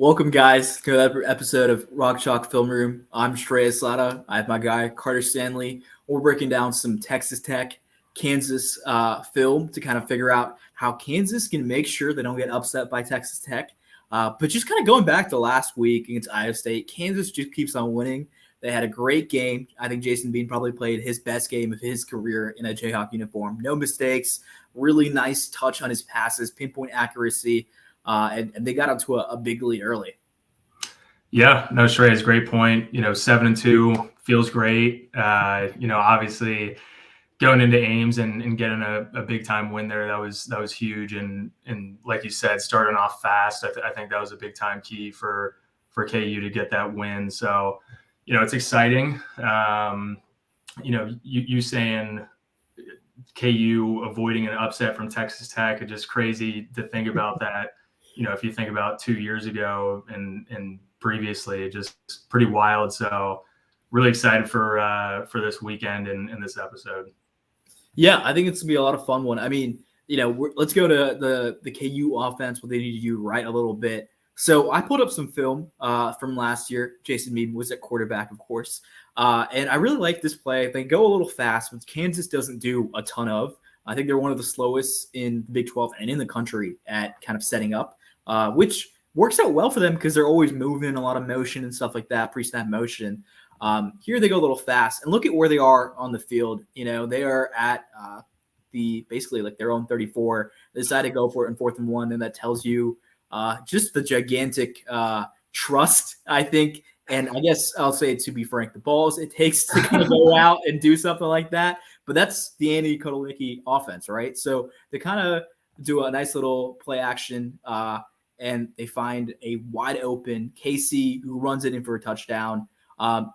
Welcome, guys, to another episode of Rock Chalk Film Room. I'm Shreyas Slata. I have my guy, Carter Stanley. We're breaking down some Texas Tech, Kansas film to kind of figure out how Kansas can make sure they don't get upset by Texas Tech. But just kind of going back to last week against Iowa State, Kansas just keeps on winning. They had a great game. I think Jason Bean probably played his best game of his career in a Jayhawk uniform. No mistakes, really nice touch on his passes, pinpoint accuracy. And they got onto a big lead early. Yeah, no, Shrey is a great point. 7-2 feels great. Obviously going into Ames and getting a big time win there, that was huge. And like you said, starting off fast, I think that was a big time key for KU to get that win. So, it's exciting. You saying KU avoiding an upset from Texas Tech, it's just crazy to think about that. If you think about 2 years ago and previously, just pretty wild. So really excited for this weekend and this episode. Yeah, I think it's gonna be a lot of fun one. I mean, let's go to the KU offense, what they need to do right a little bit. So I pulled up some film from last year. Jason Mead was at quarterback, of course. And I really like this play. They go a little fast, which Kansas doesn't do a ton of. I think they're one of the slowest in the Big 12 and in the country at kind of setting up, which works out well for them because they're always moving, a lot of motion and stuff like that, pre-snap motion. Here they go a little fast, and look at where they are on the field. They are at basically like their own 34. They decide to go for it in 4th and 1, and that tells you just the gigantic trust, I think. And I guess I'll say, to be frank, the balls it takes to kind of go out and do something like that. But that's the Andy Kotelnicki offense, right? So they kind of do a nice little play action, and they find a wide open Casey who runs it in for a touchdown.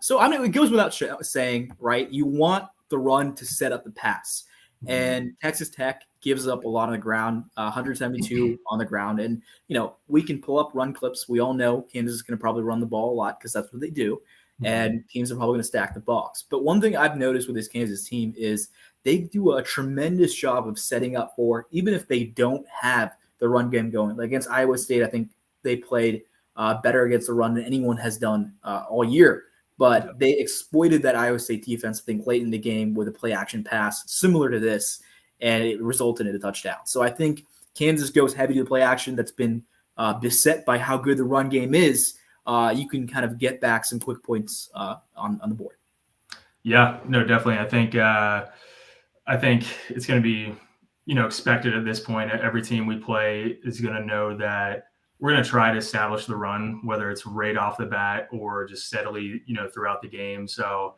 So, I mean, it goes without saying, right? You want the run to set up the pass. And Texas Tech gives up a lot on the ground, 172 on the ground. And, we can pull up run clips. We all know Kansas is going to probably run the ball a lot because that's what they do. And teams are probably going to stack the box. But one thing I've noticed with this Kansas team is they do a tremendous job of setting up for, even if they don't have the run game going. Like against Iowa State, I think they played better against the run than anyone has done all year. But they exploited that Iowa State defense, I think, late in the game with a play action pass similar to this, and it resulted in a touchdown. So I think Kansas goes heavy to the play action that's been beset by how good the run game is. You can kind of get back some quick points on the board. Yeah, no, definitely. I think it's going to be, expected at this point. Every team we play is going to know that we're going to try to establish the run, whether it's right off the bat or just steadily, throughout the game. So,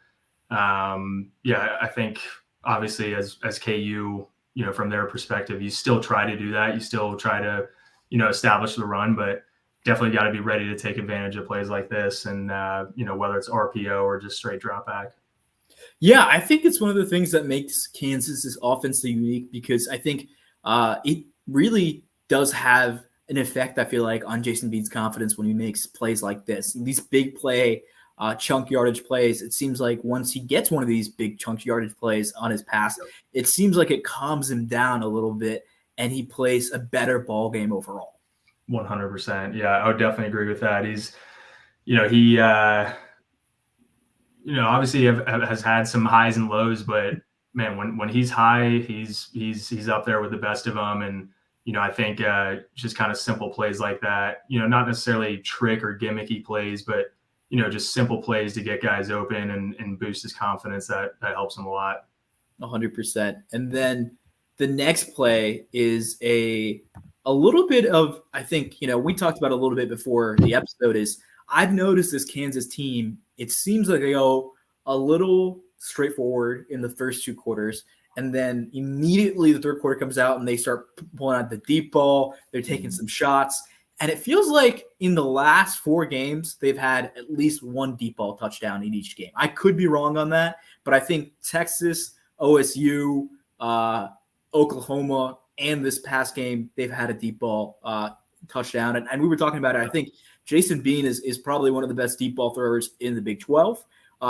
I think obviously as KU, from their perspective, you still try to do that. You still try to, establish the run, but definitely got to be ready to take advantage of plays like this. And, whether it's RPO or just straight drop back. Yeah, I think it's one of the things that makes Kansas's offense so unique because I think it really does have an effect, I feel like, on Jason Bean's confidence when he makes plays like this. These big play, chunk yardage plays, it seems like once he gets one of these big chunk yardage plays on his pass, it seems like it calms him down a little bit and he plays a better ball game overall. 100%. Yeah, I would definitely agree with that. He's, obviously has had some highs and lows, but man, when he's high, he's up there with the best of them. And, I think just kind of simple plays like that, not necessarily trick or gimmicky plays, but, just simple plays to get guys open and boost his confidence. That helps him a lot. 100%. And then the next play is a little bit of, I think, we talked about a little bit before the episode is I've noticed this Kansas team, it seems like they go a little straightforward in the first 2 quarters. And then immediately the 3rd quarter comes out and they start pulling out the deep ball. They're taking some shots. And it feels like in the last 4 games, they've had at least 1 deep ball touchdown in each game. I could be wrong on that, but I think Texas, OSU, Oklahoma, and this past game, they've had a deep ball touchdown. And we were talking about it. I think Jason Bean is probably one of the best deep ball throwers in the Big 12.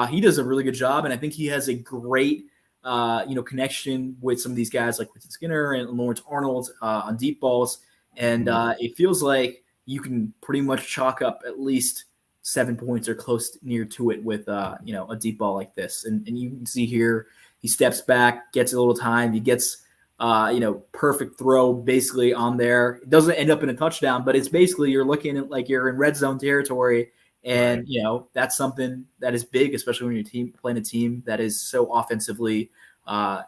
He does a really good job, and I think he has a great connection with some of these guys like Quentin Skinner and Lawrence Arnold on deep balls. And it feels like you can pretty much chalk up at least 7 points or close near to it with a deep ball like this. And you can see here he steps back, gets a little time, he gets perfect throw basically on there. It doesn't end up in a touchdown, but it's basically you're looking at like you're in red zone territory. And, that's something that is big, especially when you're playing a team that is so offensively kind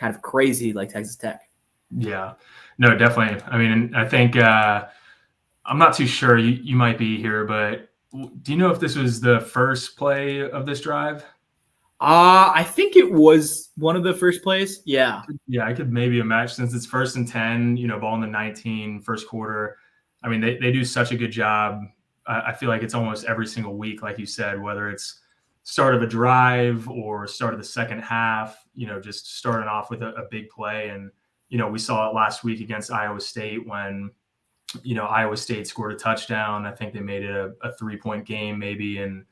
of crazy like Texas Tech. Yeah, no, definitely. I mean, I think I'm not too sure. You might be here, but do you know if this was the first play of this drive? I think it was one of the first plays. Yeah. Yeah, I could maybe imagine since it's 1st and 10, ball in the 19, first quarter. I mean, they do such a good job. I feel like it's almost every single week, like you said, whether it's start of a drive or start of the second half, just starting off with a big play. And, we saw it last week against Iowa State when, Iowa State scored a touchdown. I think they made it a 3-point game maybe. And,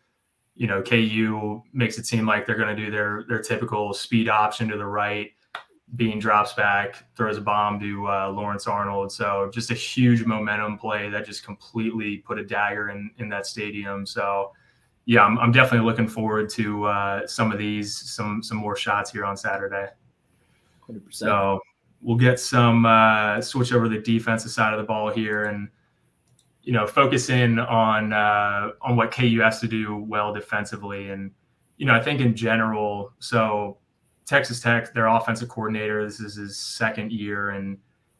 KU makes it seem like they're going to do their typical speed option to the right. Bean drops back, throws a bomb to Lawrence Arnold. So just a huge momentum play that just completely put a dagger in that stadium. So, yeah, I'm definitely looking forward to some of these, some more shots here on Saturday. 100%. So we'll get some switch over the defensive side of the ball here and, focus in on what KU has to do well defensively. And, I think in general, so Texas Tech, their offensive coordinator, this is his second year, and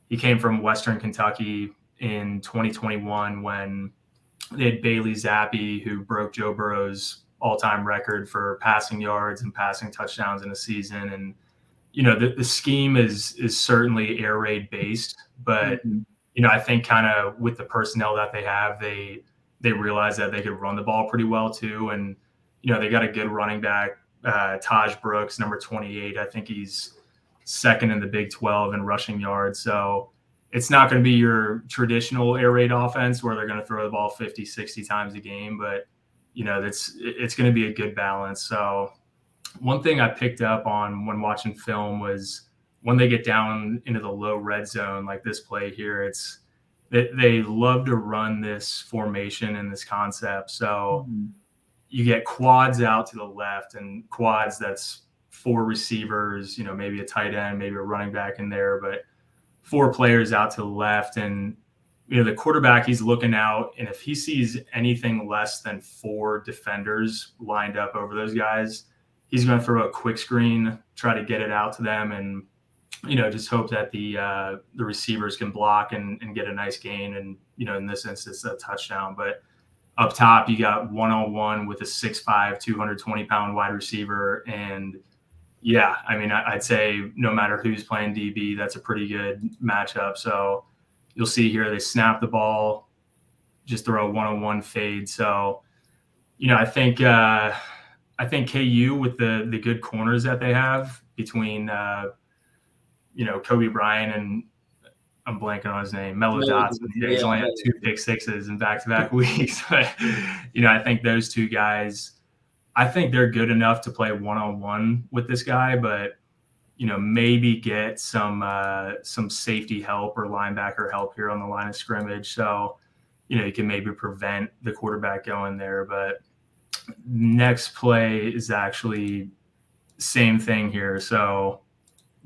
he came from Western Kentucky in 2021 when they had Bailey Zappi, who broke Joe Burrow's all-time record for passing yards and passing touchdowns in a season. And, the scheme is certainly air raid based, but I think kind of with the personnel that they have, they realize that they could run the ball pretty well too. And, they got a good running back, Taj Brooks, number 28. I think he's second in the Big 12 in rushing yards. So it's not going to be your traditional air raid offense where they're going to throw the ball 50, 60 times a game, but it's going to be a good balance. So one thing I picked up on when watching film was when they get down into the low red zone, like this play here, they love to run this formation and this concept. So you get quads out to the left, and quads, that's 4 receivers, maybe a tight end, maybe a running back in there, but 4 players out to the left. And, the quarterback, he's looking out, and if he sees anything less than 4 defenders lined up over those guys, he's going to throw a quick screen, try to get it out to them, and just hope that the receivers can block and get a nice gain. And, in this instance, a touchdown. But up top, you got one-on-one with a 6'5", 220-pound wide receiver. And, yeah, I mean, I'd say no matter who's playing DB, that's a pretty good matchup. So you'll see here they snap the ball, just throw a one-on-one fade. So, I think KU with the good corners that they have between Kobe Bryant and I'm blanking on his name, Mello Dotson. He's only had 2 pick sixes in back-to-back weeks. But, I think those 2 guys, I think they're good enough to play one-on-one with this guy, but, maybe get some safety help or linebacker help here on the line of scrimmage. So, you can maybe prevent the quarterback going there. But next play is actually same thing here. So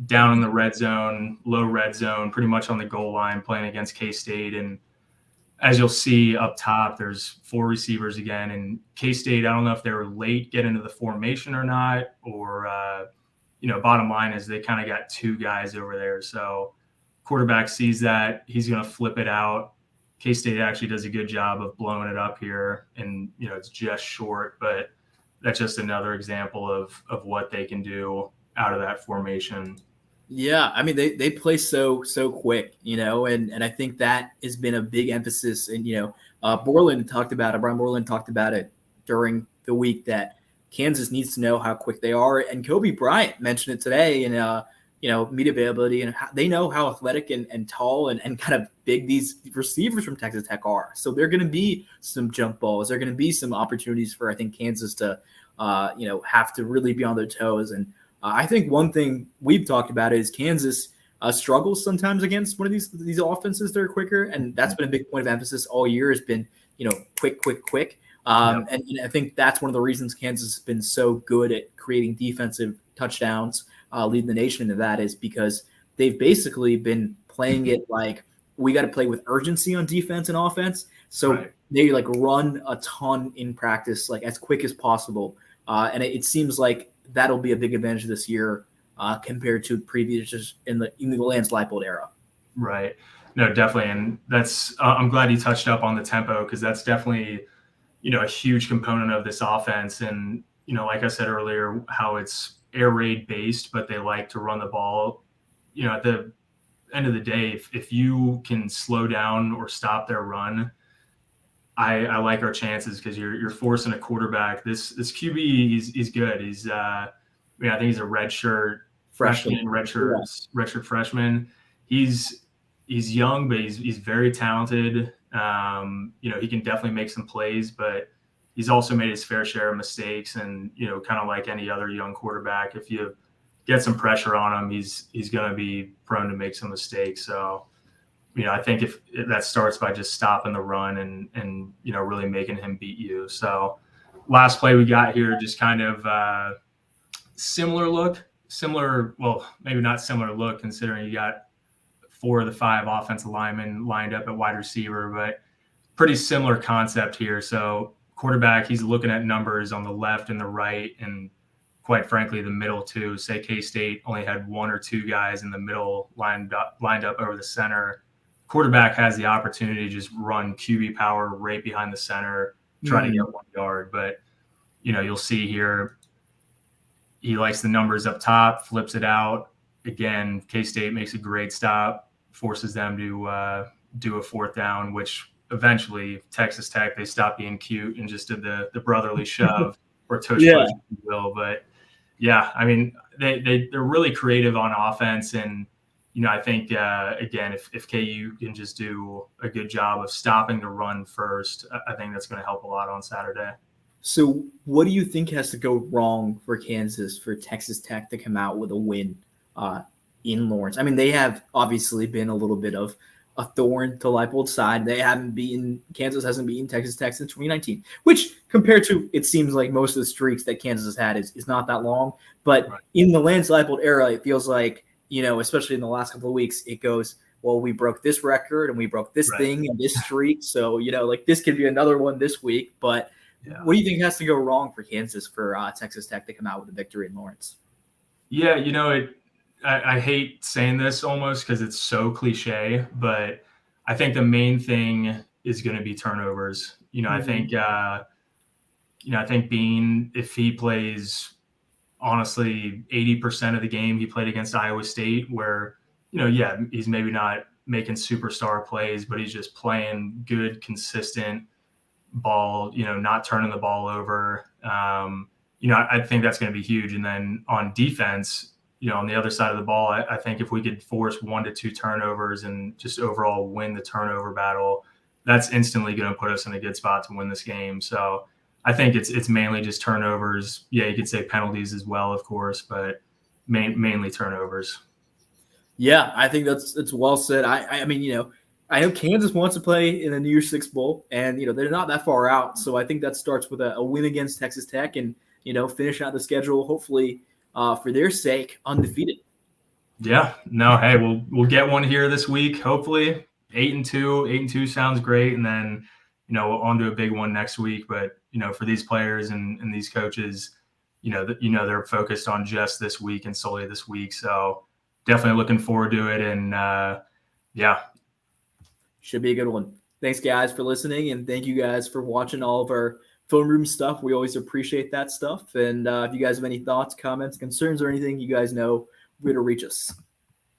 down in the red zone, low red zone, pretty much on the goal line, playing against K-State. And as you'll see up top, there's 4 receivers again. And K-State, I don't know if they were late getting into the formation or not, or, bottom line is they kind of got 2 guys over there. So quarterback sees that, he's going to flip it out. K-State actually does a good job of blowing it up here, and, it's just short, but that's just another example of what they can do out of that formation. Yeah, I mean, they play so quick, and I think that has been a big emphasis. And, Brian Borland talked about it during the week that Kansas needs to know how quick they are. And Kobe Bryant mentioned it today in, media availability, and they know how athletic and tall and kind of big these receivers from Texas Tech are. So there are going to be some jump balls. There are going to be some opportunities for, I think, Kansas to, have to really be on their toes. And I think one thing we've talked about is Kansas struggles sometimes against one of these offenses that are quicker, and that's been a big point of emphasis all year. Has been quick, quick, quick. And I think that's one of the reasons Kansas has been so good at creating defensive touchdowns, leading the nation into that, is because they've basically been playing it like we got to play with urgency on defense and offense. So they like run a ton in practice, like as quick as possible. And it seems like that'll be a big advantage this year compared to previous in the Lance Leipold era. Right. No, definitely. And that's I'm glad you touched up on the tempo, because that's definitely a huge component of this offense. And, like I said earlier, how it's air raid based, but they like to run the ball. At the end of the day, if you can slow down or stop their run, I like our chances, because you're forcing a quarterback. This QB, he's good. He's I think he's a redshirt freshman. He's young, but he's very talented. He can definitely make some plays, but he's also made his fair share of mistakes. And, kind of like any other young quarterback, if you get some pressure on him, he's going to be prone to make some mistakes. So, I think if that starts by just stopping the run and really making him beat you. So last play we got here, just kind of well, maybe not similar look, considering you got 4 of the 5 offensive linemen lined up at wide receiver, but pretty similar concept here. So quarterback, he's looking at numbers on the left and the right, and quite frankly, the middle too. Say K-State only had 1 or 2 guys in the middle lined up over the center. Quarterback has the opportunity to just run QB power right behind the center, try to get 1 yard. But, you'll see here, he likes the numbers up top, flips it out. Again, K-State makes a great stop, forces them to do a 4th down, which eventually Texas Tech, they stopped being cute and just did the brotherly shove or tush push, if you will. But yeah, I mean, they're really creative on offense. And, I think, again, if KU can just do a good job of stopping the run first, I think that's going to help a lot on Saturday. So what do you think has to go wrong for Kansas for Texas Tech to come out with a win in Lawrence? I mean, they have obviously been a little bit of a thorn to Leipold's side. Kansas hasn't beaten Texas Tech since 2019, which compared to, it seems like most of the streaks that Kansas has had is not that long. But in the Lance Leipold era, it feels like, especially in the last couple of weeks, it goes, well, we broke this record and we broke this thing and this streak. So, like this could be another one this week. But what do you think has to go wrong for Kansas for Texas Tech to come out with a victory in Lawrence? Yeah, I hate saying this almost because it's so cliche, but I think the main thing is going to be turnovers. I think, I think Bean, if he plays, honestly, 80% of the game he played against Iowa State, where, he's maybe not making superstar plays, but he's just playing good, consistent ball, not turning the ball over. I think that's going to be huge. And then on defense, on the other side of the ball, I think if we could force 1 to 2 turnovers and just overall win the turnover battle, that's instantly going to put us in a good spot to win this game. So I think it's mainly just turnovers. Yeah, you could say penalties as well, of course, but mainly turnovers. Yeah, I think that's well said. I mean, I know Kansas wants to play in the New Year's Six Bowl, and they're not that far out. So I think that starts with a win against Texas Tech, and finish out the schedule, hopefully, for their sake, undefeated. Yeah, no, hey, we'll get one here this week, hopefully. 8-2. 8-2 sounds great, and then on to a big one next week. But for these players and these coaches, they're focused on just this week and solely this week. So definitely looking forward to it, and yeah, should be a good one. Thanks, guys, for listening, and thank you guys for watching all of our phone room stuff. We always appreciate that stuff. And if you guys have any thoughts, comments, concerns, or anything, you guys know where to reach us.